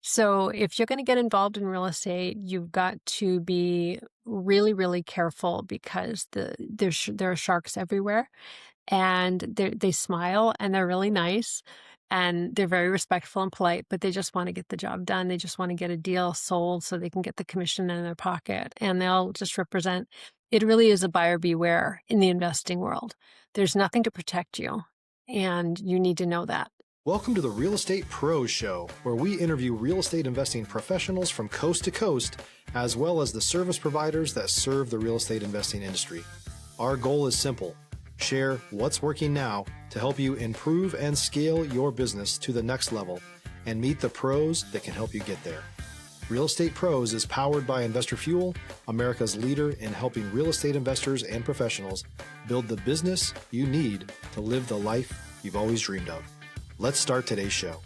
So if you're going to get involved in real estate, you've got to be really, really careful because there are sharks everywhere, and they smile and they're really nice and they're very respectful and polite, but they just want to get the job done. They just want to get a deal sold so they can get the commission in their pocket, and they'll just represent. It really is a buyer beware in the investing world. There's nothing to protect you, and you need to know that. Welcome to the Real Estate Pros Show, where we interview real estate investing professionals from coast to coast, as well as the service providers that serve the real estate investing industry. Our goal is simple: share what's working now to help you improve and scale your business to the next level and meet the pros that can help you get there. Real Estate Pros is powered by Investor Fuel, America's leader in helping real estate investors and professionals build the business you need to live the life you've always dreamed of. Let's start today's show.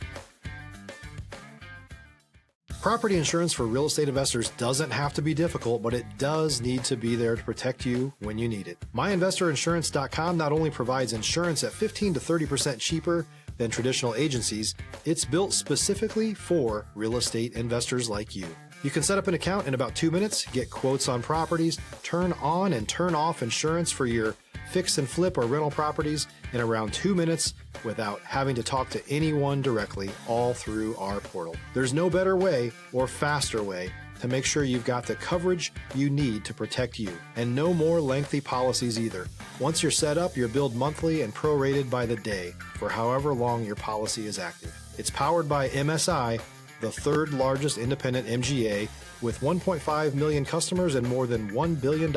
Property insurance for real estate investors doesn't have to be difficult, but it does need to be there to protect you when you need it. MyInvestorInsurance.com not only provides insurance at 15 to 30% cheaper than traditional agencies, it's built specifically for real estate investors like you. You can set up an account in about 2 minutes, get quotes on properties, turn on and turn off insurance for your fix and flip or rental properties in around 2 minutes without having to talk to anyone directly, all through our portal. There's no better way or faster way to make sure you've got the coverage you need to protect you, and no more lengthy policies either. Once you're set up, you're billed monthly and prorated by the day for however long your policy is active. It's powered by MSI, the third largest independent MGA, with 1.5 million customers and more than $1 billion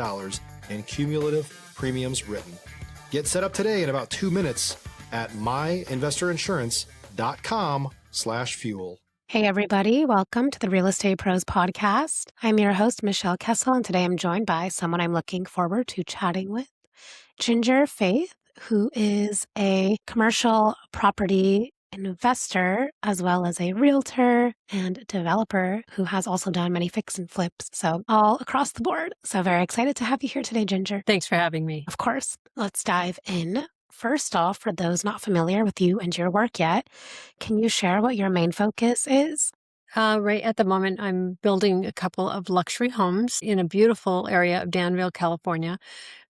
in cumulative premiums written. Get set up today in about 2 minutes at myinvestorinsurance.com/fuel. Hey, everybody. Welcome to the Real Estate Pros podcast. I'm your host, Michelle Kessel, and today I'm joined by someone I'm looking forward to chatting with, Ginger Faith, who is a commercial property investor, as well as a realtor and developer who has also done many fix and flips. So all across the board. So very excited to have you here today, Ginger. Thanks for having me. Of course. Let's dive in. First off, for those not familiar with you and your work yet, can you share what your main focus is? Right at the moment, I'm building a couple of luxury homes in a beautiful area of Danville, California.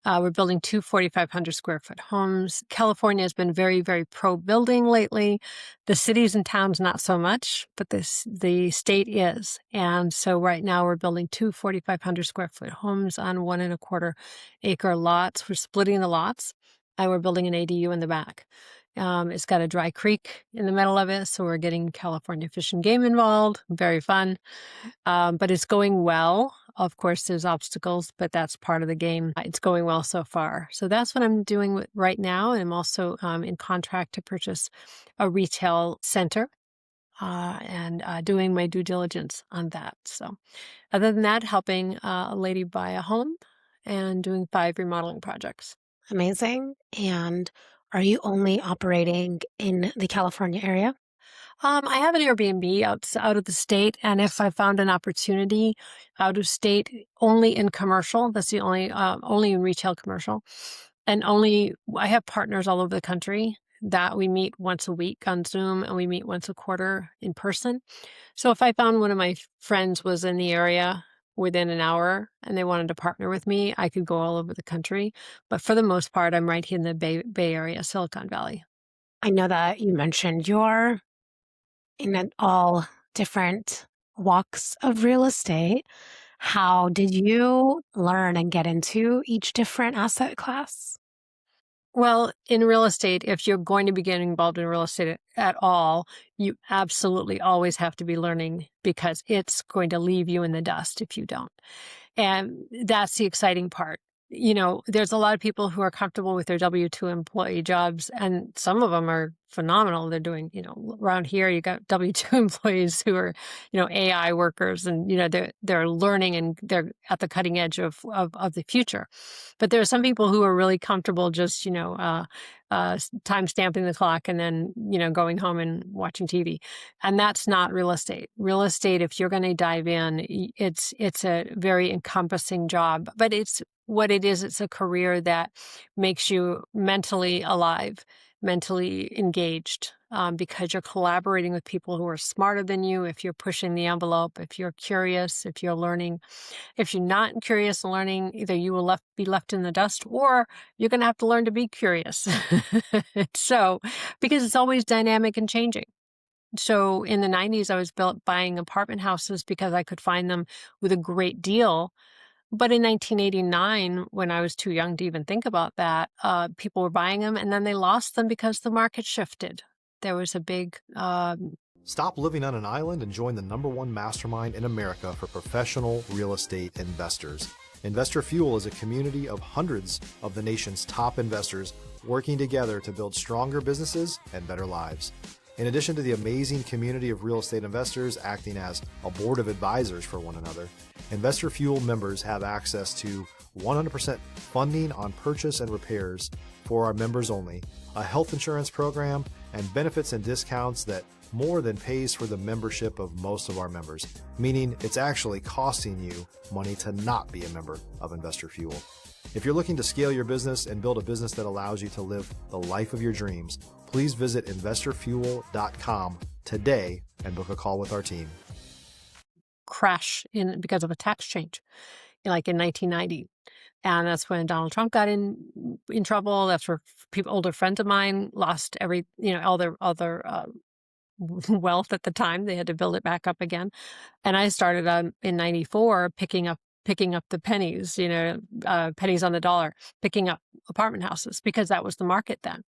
We're building two 4,500 square foot homes. California has been very, very pro-building lately. The cities and towns, not so much, but the state is. And so right now we're building two 4,500 square foot homes on 1.25 acre lots. We're splitting the lots, and we're building an ADU in the back. It's got a dry creek in the middle of it, so we're getting California Fish and Game involved. Very fun. But it's going well. Of course, there's obstacles, but that's part of the game. It's going well so far. So that's what I'm doing right now. And I'm also in contract to purchase a retail center and doing my due diligence on that. So other than that, helping a lady buy a home and doing 5 remodeling projects. Amazing. And are you only operating in the California area? I have an Airbnb out of the state, and if I found an opportunity out of state, only in commercial. That's the only in retail commercial, and I have partners all over the country that we meet once a week on Zoom, and we meet once a quarter in person. So if I found one of my friends was in the area within an hour and they wanted to partner with me, I could go all over the country. But for the most part, I'm right here in the Bay Area, Silicon Valley. I know that you mentioned you're in all different walks of real estate. How did you learn and get into each different asset class? Well, in real estate, if you're going to be getting involved in real estate at all, you absolutely always have to be learning, because it's going to leave you in the dust if you don't. And that's the exciting part. You know, there's a lot of people who are comfortable with their W-2 employee jobs, and some of them are phenomenal. They're doing, around here, you got W-2 employees who are, AI workers, and, they're learning and they're at the cutting edge of the future. But there are some people who are really comfortable just, time stamping the clock and then, going home and watching TV. And that's not real estate. Real estate, if you're going to dive in, it's a very encompassing job, but it's a career that makes you mentally alive, mentally engaged. because you're collaborating with people who are smarter than you. If you're pushing the envelope, if you're curious, if you're learning, if you're not curious and learning, either you will be left in the dust, or you're going to have to learn to be curious. So, because it's always dynamic and changing. So in the 90s, I was buying apartment houses because I could find them with a great deal. But in 1989, when I was too young to even think about that, people were buying them and then they lost them because the market shifted. There was a big Stop living on an island and join the #1 mastermind in America for professional real estate investors. Investor Fuel is a community of hundreds of the nation's top investors working together to build stronger businesses and better lives. In addition to the amazing community of real estate investors acting as a board of advisors for one another, Investor Fuel members have access to 100% funding on purchase and repairs for our members only, a health insurance program, and benefits and discounts that more than pays for the membership of most of our members, meaning it's actually costing you money to not be a member of Investor Fuel. If you're looking to scale your business and build a business that allows you to live the life of your dreams, please visit investorfuel.com today and book a call with our team. crash because of a tax change, like in 1990. And that's when Donald Trump got in trouble. That's where older friends of mine lost all their wealth at the time. They had to build it back up again. And I started in 94 picking up the pennies, pennies on the dollar, picking up apartment houses because that was the market then.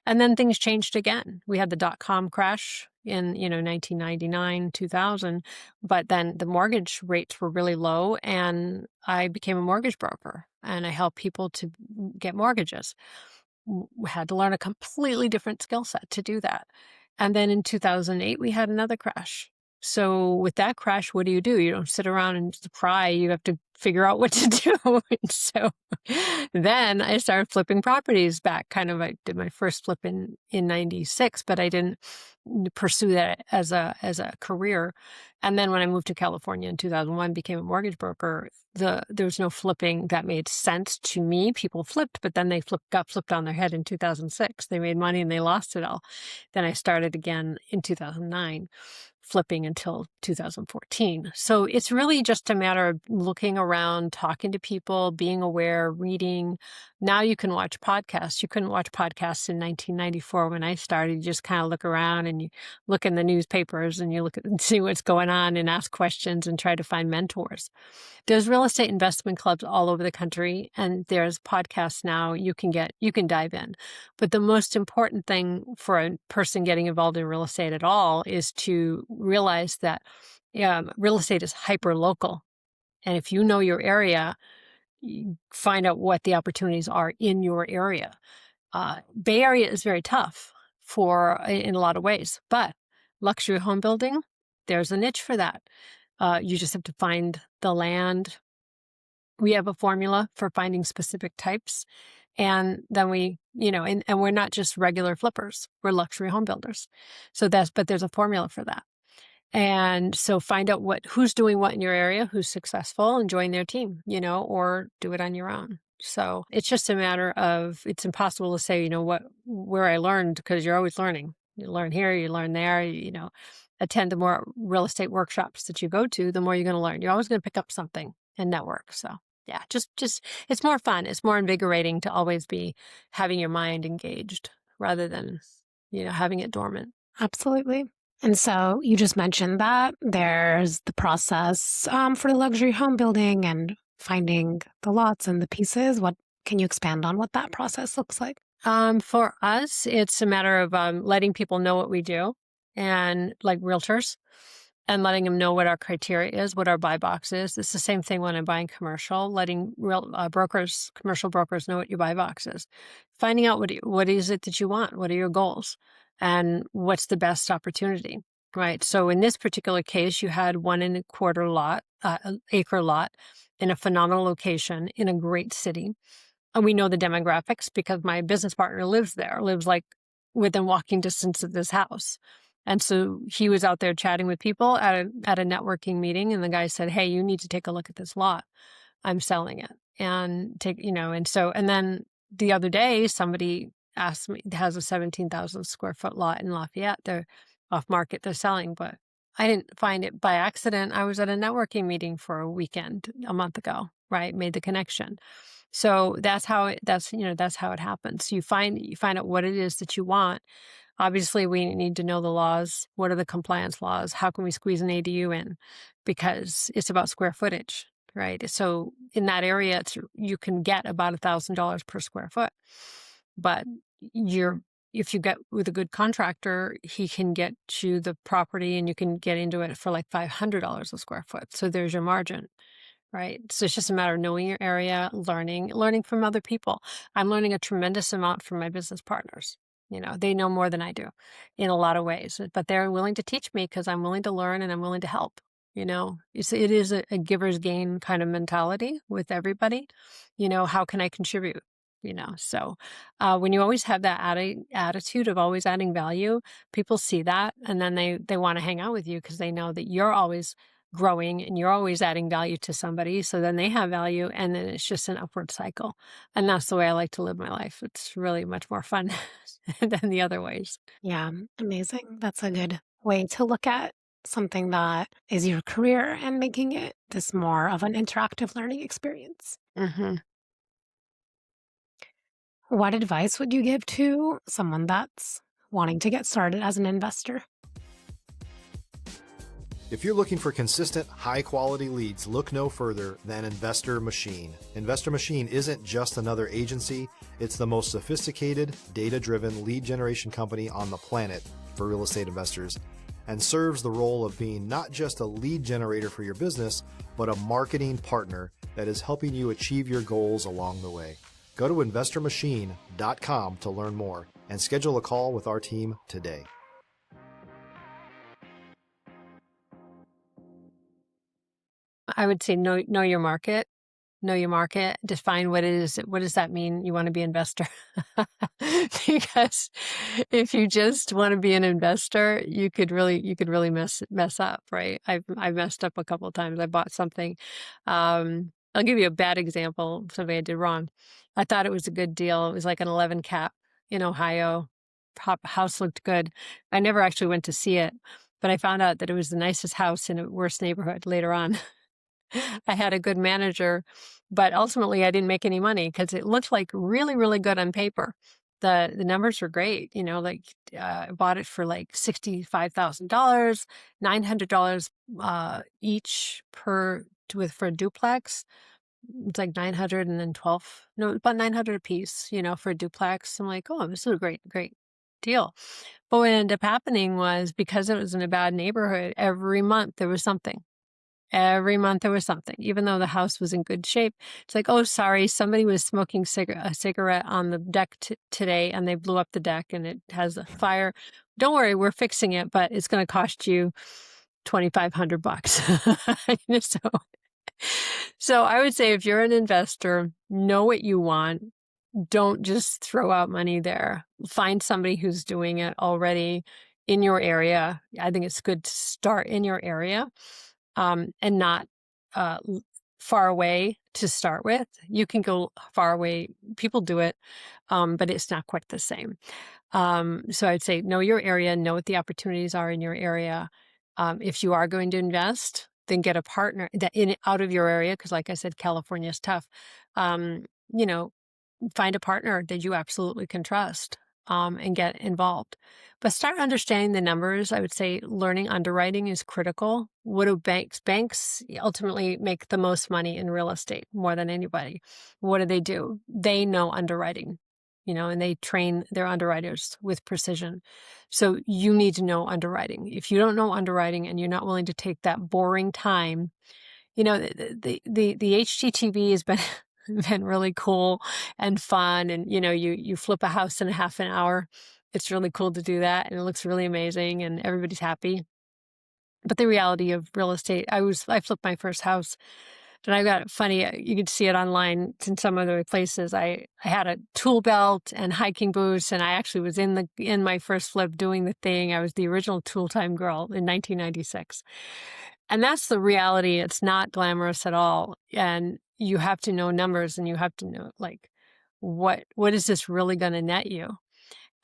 And then things changed again. We had the dot-com crash in 1999, 2000, but then the mortgage rates were really low and I became a mortgage broker and I helped people to get mortgages. We had to learn a completely different skill set to do that. And then in 2008, we had another crash. So with that crash, what do? You don't sit around and just cry. You have to figure out what to do. And so then I started flipping properties back. I did my first flip in 96, but I didn't pursue that as a career. And then when I moved to California in 2001, became a mortgage broker, there was no flipping that made sense to me. People flipped, but then they got flipped on their head in 2006. They made money and they lost it all. Then I started again in 2009. Flipping until 2014. So it's really just a matter of looking around, talking to people, being aware, reading. Now you can watch podcasts. You couldn't watch podcasts in 1994 when I started. You just kind of look around and you look in the newspapers and you look and see what's going on and ask questions and try to find mentors. There's real estate investment clubs all over the country and there's podcasts now you can dive in. But the most important thing for a person getting involved in real estate at all is to realize that real estate is hyper local. And if you know your area, you find out what the opportunities are in your area. Bay Area is very tough in a lot of ways, but luxury home building, there's a niche for that. You just have to find the land. We have a formula for finding specific types. And then and we're not just regular flippers, we're luxury home builders. But there's a formula for that. And so find out who's doing what in your area, who's successful, and join their team, or do it on your own. So it's just a matter of, it's impossible to say, where I learned, because you're always learning. You learn here, you learn there, attend the more real estate workshops that you go to, the more you're going to learn. You're always going to pick up something and network. So yeah, just it's more fun. It's more invigorating to always be having your mind engaged rather than, having it dormant. Absolutely. And so you just mentioned that there's the process for luxury home building and finding the lots and the pieces. What can you expand on what that process looks like? For us, it's a matter of letting people know what we do, and like realtors, and letting them know what our criteria is, what our buy box is. It's the same thing when I'm buying commercial, letting commercial brokers know what your buy box is. Finding out what is it that you want, what are your goals, and what's the best opportunity, right? So in this particular case, you had 1.25 acre lot in a phenomenal location in a great city. And we know the demographics because my business partner lives like within walking distance of this house. And so he was out there chatting with people at a networking meeting, and the guy said, "Hey, you need to take a look at this lot. I'm selling it." And and then the other day, somebody asked me, has a 17,000 square foot lot in Lafayette. They're off market, they're selling, but I didn't find it by accident. I was at a networking meeting for a weekend a month ago, right? Made the connection. So that's how it happens. You find out what it is that you want. Obviously, we need to know the laws. What are the compliance laws? How can we squeeze an ADU in? Because it's about square footage, right? So in that area, you can get about $1,000 per square foot. But you're if you get with a good contractor, he can get you the property and you can get into it for like $500 a square foot. So there's your margin. Right. So it's just a matter of knowing your area, learning from other people. I'm learning a tremendous amount from my business partners. They know more than I do in a lot of ways, but they're willing to teach me because I'm willing to learn and I'm willing to help. It is a giver's gain kind of mentality with everybody. How can I contribute? So when you always have that attitude of always adding value, people see that and then they want to hang out with you because they know that you're always growing and you're always adding value to somebody. So then they have value and then it's just an upward cycle. And that's the way I like to live my life. It's really much more fun than the other ways. Yeah, amazing. That's a good way to look at something that is your career and making it this more of an interactive learning experience. Hmm. What advice would you give to someone that's wanting to get started as an investor? If you're looking for consistent, high-quality leads, look no further than Investor Machine. Investor Machine isn't just another agency, it's the most sophisticated, data-driven lead generation company on the planet for real estate investors, and serves the role of being not just a lead generator for your business, but a marketing partner that is helping you achieve your goals along the way. Go to investormachine.com to learn more and schedule a call with our team today. I would say know your market. Know your market. Define what it is. What does that mean? You want to be an investor? Because if you just want to be an investor, you could really mess up, right? I've messed up a couple of times. I bought something. I'll give you a bad example of something I did wrong. I thought it was a good deal. It was like an 11 cap in Ohio. House looked good. I never actually went to see it, but I found out that it was the nicest house in a worse neighborhood later on. I had a good manager, but ultimately I didn't make any money because it looked like really, really good on paper. The numbers were great, I bought it for like $65,000, $900 each for a duplex. It's like 900 and then 12, no, about 900 a piece, for a duplex. I'm like, oh, this is a great, great deal. But what ended up happening was because it was in a bad neighborhood, every month there was something. Every month there was something, even though the house was in good shape. It's like, oh, sorry, somebody was smoking a cigarette on the deck today and they blew up the deck and it has a fire. Don't worry, we're fixing it, but it's going to cost you $2,500. So I would say if you're an investor, know what you want. Don't just throw out money there. Find somebody who's doing it already in your area. I think it's good to start in your area. And not far away to start with. You can go far away. People do it, but it's not quite the same. So I'd say know your area, know what the opportunities are in your area. If you are going to invest, then get a partner out of your area, because like I said, California is tough. Find a partner that you absolutely can trust. And get involved. But start understanding the numbers. I would say learning underwriting is critical. What do banks? Banks ultimately make the most money in real estate more than anybody. What do? They know underwriting, and they train their underwriters with precision. So you need to know underwriting. If you don't know underwriting and you're not willing to take that boring time, the HGTV has been really cool and fun. And, you flip a house in a half an hour. It's really cool to do that. And it looks really amazing and everybody's happy. But the reality of real estate, I flipped my first house and I got funny. You could see it online in some other places. I had a tool belt and hiking boots, and I actually was in my first flip doing the thing. I was the original Tool Time girl in 1996. And that's the reality. It's not glamorous at all. And you have to know numbers and you have to know what is this really going to net you?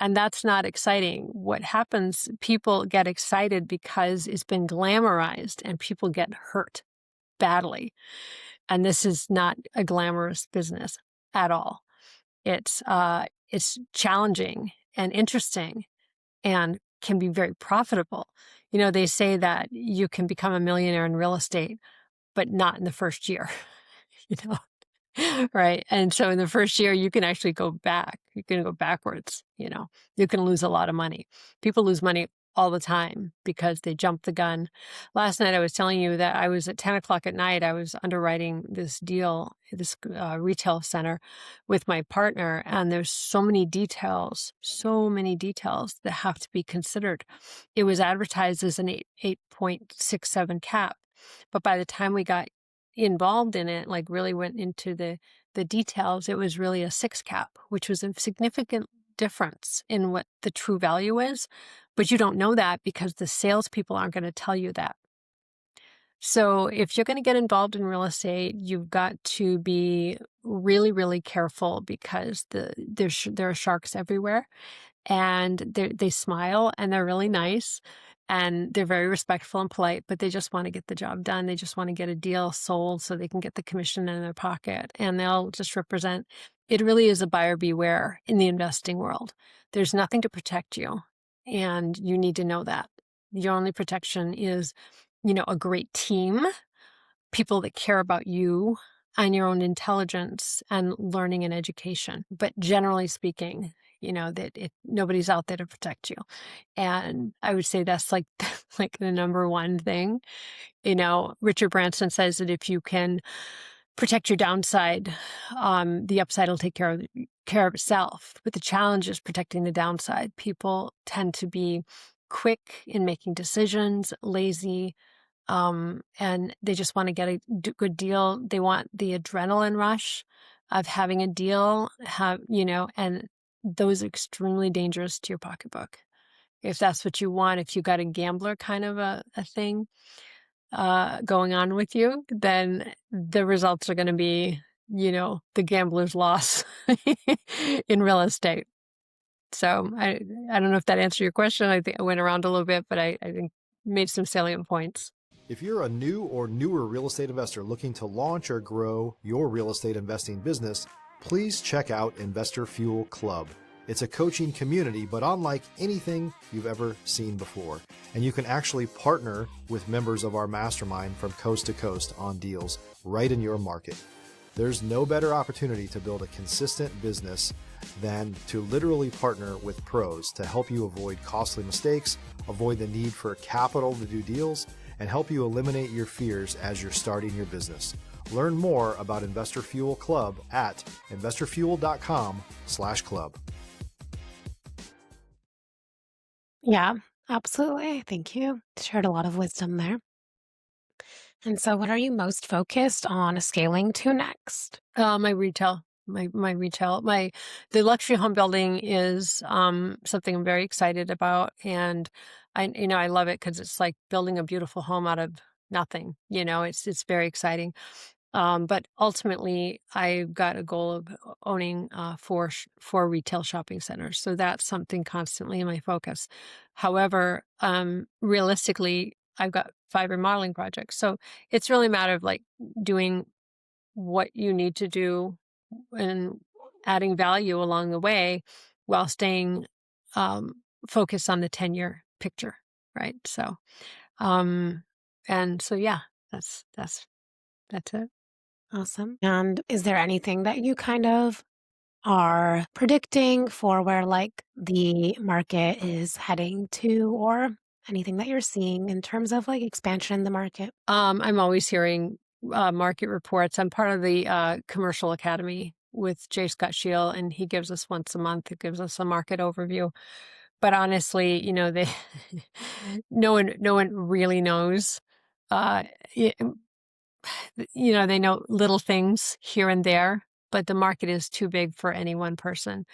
And that's not exciting. What happens, people get excited because it's been glamorized and people get hurt badly. And this is not a glamorous business at all. It's challenging and interesting and can be very profitable. They say that you can become a millionaire in real estate, but not in the first year, you know, right? And so in the first year, you can actually go back. You can go backwards, you can lose a lot of money. People lose money all the time because they jump the gun. Last night, I was telling you that I was at 10 o'clock at night, I was underwriting this deal, this retail center with my partner. And there's so many details that have to be considered. It was advertised as an 8.67 cap. But by the time we got involved in it, like really went into the details, it was really a 6 cap, which was a significant difference in what the true value is. But you don't know that because the salespeople aren't going to tell you that. So if you're going to get involved in real estate, you've got to be really, really careful because there are sharks everywhere, and they smile and they're really nice and they're very respectful and polite, but they just want to get the job done. They just want to get a deal sold so they can get the commission in their pocket, and they'll just represent. It really is a buyer beware in the investing world. There's nothing to protect you, and you need to know that. Your only protection is, a great team, people that care about you and your own intelligence and learning and education. But generally speaking, nobody's out there to protect you. And I would say that's like the number one thing. Richard Branson says that if you can protect your downside, the upside will take care of itself. But the challenge is protecting the downside. People tend to be quick in making decisions, lazy, and they just want to get a good deal. They want the adrenaline rush of having a deal, and those are extremely dangerous to your pocketbook. If that's what you want, if you got a gambler kind of a thing going on with you, then the results are going to be, the gambler's loss in real estate. So I don't know if that answered your question. I think I went around a little bit, but I think made some salient points. If you're a new or newer real estate investor looking to launch or grow your real estate investing business, please check out Investor Fuel Club. It's a coaching community, but unlike anything you've ever seen before. And you can actually partner with members of our mastermind from coast to coast on deals right in your market. There's no better opportunity to build a consistent business than to literally partner with pros to help you avoid costly mistakes, avoid the need for capital to do deals, and help you eliminate your fears as you're starting your business. Learn more about Investor Fuel Club at investorfuel.com/club. Yeah, absolutely. Thank you. Shared a lot of wisdom there. And so what are you most focused on scaling to next? My retail. The luxury home building is something I'm very excited about, and I love it because it's like building a beautiful home out of nothing. It's very exciting. But ultimately, I've got a goal of owning four retail shopping centers, so that's something constantly in my focus. However, realistically, I've got 5 remodeling projects, so it's really a matter of like doing what you need to do and adding value along the way while staying focused on the 10-year picture, right? So, yeah, that's it. Awesome. And is there anything that you kind of are predicting for where like the market is heading to, or anything that you're seeing in terms of like expansion in the market? I'm always hearing market reports. I'm part of the Commercial Academy with J. Scott Shiel, and he gives us once a month. He gives us a market overview. But honestly, they no one really knows. They know little things here and there, but the market is too big for any one person.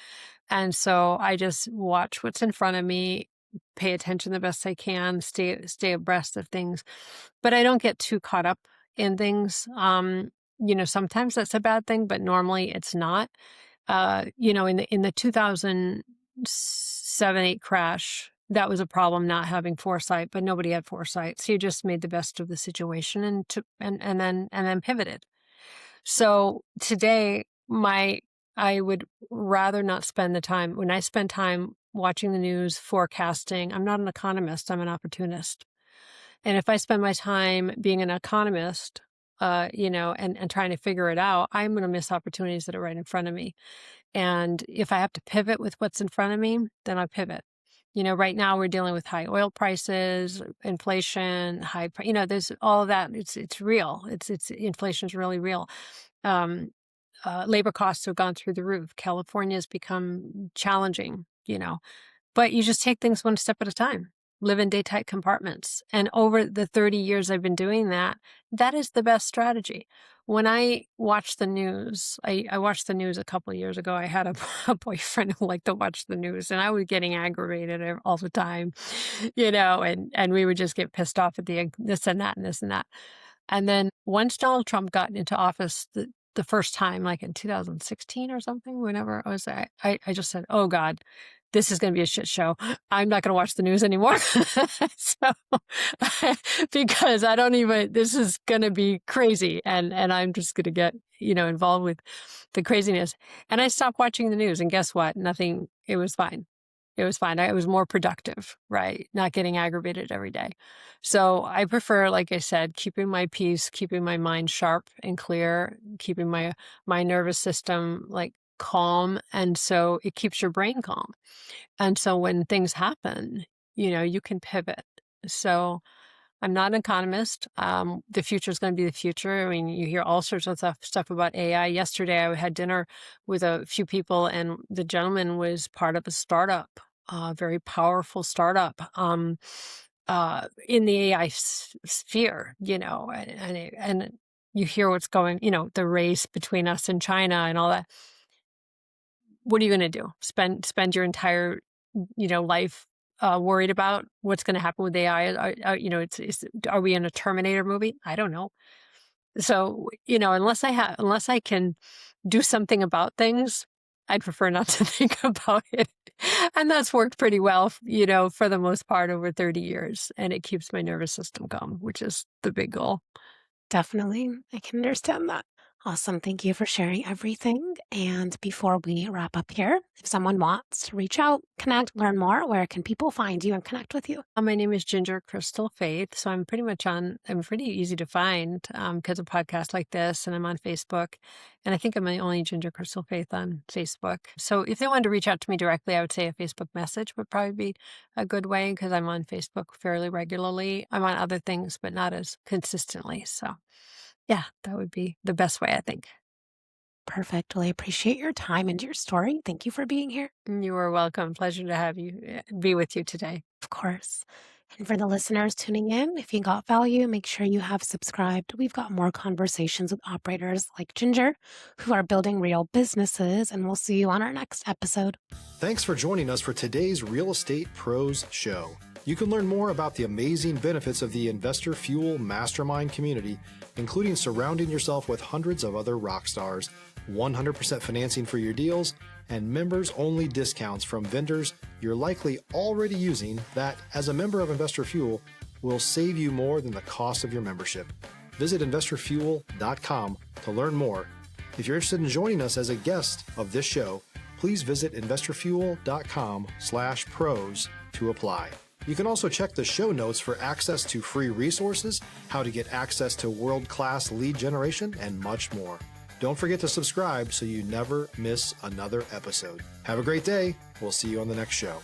And so I just watch what's in front of me, pay attention the best I can, stay abreast of things. But I don't get too caught up in things. Sometimes that's a bad thing, but normally it's not. In the 2006 7-8 crash, that was a problem not having foresight, but nobody had foresight. So you just made the best of the situation and then pivoted. So today, I would rather not spend the time. When I spend time watching the news, forecasting, I'm not an economist, I'm an opportunist. And if I spend my time being an economist, and trying to figure it out, I'm going to miss opportunities that are right in front of me. And if I have to pivot with what's in front of me, then I pivot. Right now we're dealing with high oil prices, inflation, there's all of that. It's real. Inflation is really real. Um, Labor costs have gone through the roof. California has become challenging, but you just take things one step at a time, live in day-tight compartments. And over the 30 years I've been doing that, that is the best strategy. When I watch the news, I watched the news a couple of years ago. I had a boyfriend who liked to watch the news, and I was getting aggravated all the time, and we would just get pissed off at this and that and this and that. And then once Donald Trump got into office, the first time, like in 2016 or something, whenever I just said, oh God, this is going to be a shit show. I'm not going to watch the news anymore. So, because this is going to be crazy. And I'm just going to get, involved with the craziness. And I stopped watching the news, and guess what? Nothing, it was fine. It was fine. I was more productive, right? Not getting aggravated every day. So I prefer, like I said, keeping my peace, keeping my mind sharp and clear, keeping my nervous system like calm. And so it keeps your brain calm. And so when things happen, you can pivot. So I'm not an economist. The future is going to be the future. I mean, you hear all sorts of stuff about AI. Yesterday, I had dinner with a few people, and the gentleman was part of a startup, a very powerful startup in the AI sphere, and you hear what's going, the race between us and China and all that. What are you going to do? Spend your entire, life worried about what's going to happen with AI? Are we in a Terminator movie? I don't know. So, unless I can do something about things, I'd prefer not to think about it. And that's worked pretty well, for the most part over 30 years. And it keeps my nervous system calm, which is the big goal. Definitely. I can understand that. Awesome. Thank you for sharing everything. And before we wrap up here, if someone wants to reach out, connect, learn more, where can people find you and connect with you? My name is Ginger Crystal Faith. So I'm pretty easy to find because of podcasts like this, and I'm on Facebook. And I think I'm the only Ginger Crystal Faith on Facebook. So if they wanted to reach out to me directly, I would say a Facebook message would probably be a good way, because I'm on Facebook fairly regularly. I'm on other things, but not as consistently. So yeah, that would be the best way, I think. Perfect. Well, I appreciate your time and your story. Thank you for being here. You are welcome. Pleasure to have you be with you today. Of course. And for the listeners tuning in, if you got value, make sure you have subscribed. We've got more conversations with operators like Ginger who are building real businesses, and we'll see you on our next episode. Thanks for joining us for today's Real Estate Pros Show. You can learn more about the amazing benefits of the Investor Fuel Mastermind community, including surrounding yourself with hundreds of other rock stars, 100% financing for your deals, and members-only discounts from vendors you're likely already using that, as a member of Investor Fuel, will save you more than the cost of your membership. Visit investorfuel.com to learn more. If you're interested in joining us as a guest of this show, please visit investorfuel.com/pros to apply. You can also check the show notes for access to free resources, how to get access to world-class lead generation, and much more. Don't forget to subscribe so you never miss another episode. Have a great day. We'll see you on the next show.